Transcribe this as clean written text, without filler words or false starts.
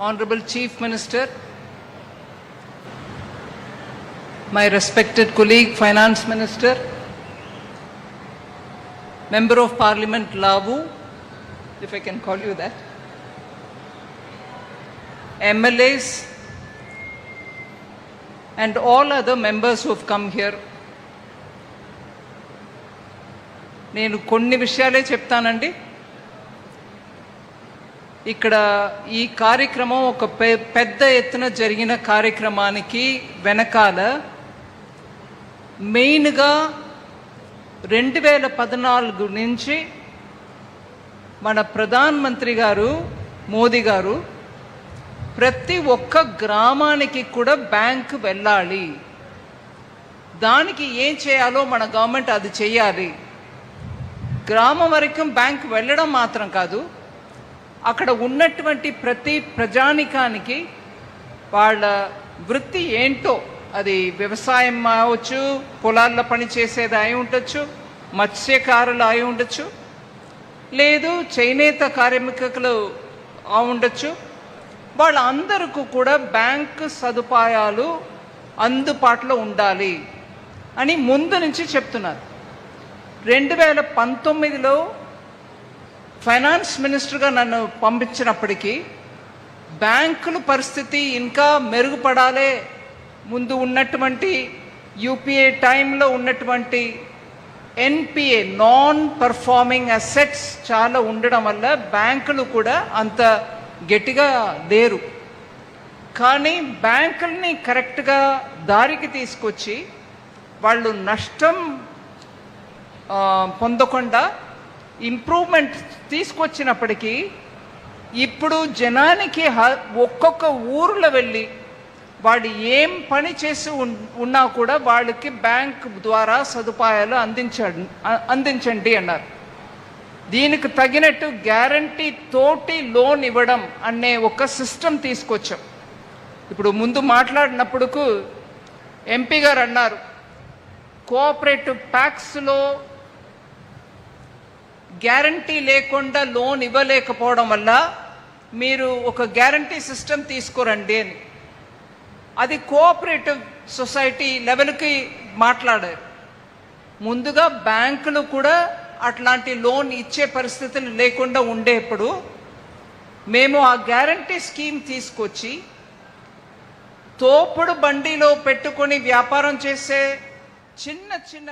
Honorable Chief Minister, my respected colleague Finance Minister, Member of Parliament Lavu, if I can call you that, MLAs, and all other members who have come here. నేను కొన్ని విషయాలే చెప్తానండి. ఇక్కడ ఈ కార్యక్రమం ఒక పెద్ద ఎత్తున జరిగిన కార్యక్రమానికి వెనకాల మెయిన్గా 2014 నుంచి మన ప్రధానమంత్రి గారు మోదీ గారు ప్రతి ఒక్క గ్రామానికి కూడా బ్యాంకు వెళ్ళాలి, దానికి ఏం చేయాలో మన గవర్నమెంట్ అది చేయాలి. గ్రామం వరకు బ్యాంకు వెళ్ళడం మాత్రం కాదు, అక్కడ ఉన్నటువంటి ప్రతి ప్రజానికానికి వాళ్ళ వృత్తి ఏంటో, అది వ్యవసాయం అవచ్చు, పొలాల్లో పని చేసేది అయి ఉండొచ్చు, మత్స్యకారులు అయి ఉండొచ్చు, లేదు చేనేత కార్మికులు ఉండొచ్చు, వాళ్ళందరికీ కూడా బ్యాంకు సదుపాయాలు అందుబాటులో ఉండాలి అని ముందు నుంచి చెప్తున్నారు. 2019లో ఫైనాన్స్ మినిస్టర్గా నన్ను పంపించినప్పటికీ బ్యాంకుల పరిస్థితి ఇంకా మెరుగుపడాలి, ముందు ఉన్నటువంటి యూపీఏ టైంలో ఉన్నటువంటి ఎన్పిఏ నాన్ పర్ఫార్మింగ్ అసెట్స్ చాలా ఉండడం వల్ల బ్యాంకులు కూడా అంత గట్టిగా లేరు. కానీ బ్యాంకుల్ని కరెక్ట్గా దారికి తీసుకొచ్చి వాళ్ళు నష్టం పొందకుండా ఇంప్రూవ్మెంట్ తీసుకొచ్చినప్పటికీ ఇప్పుడు జనానికి ఒక్కొక్క ఊర్లో వెళ్ళి వాళ్ళు ఏం పని చేసి ఉన్నా కూడా వాళ్ళకి బ్యాంక్ ద్వారా సదుపాయాలు అందించండి అన్నారు. దీనికి తగినట్టు గ్యారంటీ తోటి లోన్ ఇవ్వడం అనే ఒక సిస్టమ్ తీసుకొచ్చాం. ఇప్పుడు ముందు మాట్లాడినప్పుడు ఎంపీ గారు అన్నారు, కోఆపరేటివ్ ట్యాక్స్లో గ్యారంటీ లేకుండా లోన్ ఇవ్వలేకపోవడం వల్ల మీరు ఒక గ్యారంటీ సిస్టమ్ తీసుకురండి అని. అది కోఆపరేటివ్ సొసైటీ లెవెల్కి మాట్లాడారు. ముందుగా బ్యాంకులు కూడా అట్లాంటి లోన్ ఇచ్చే పరిస్థితులు లేకుండా ఉండేప్పుడు మేము ఆ గ్యారంటీ స్కీమ్ తీసుకొచ్చి తోపుడు బండిలో పెట్టుకొని వ్యాపారం చేసే చిన్న చిన్న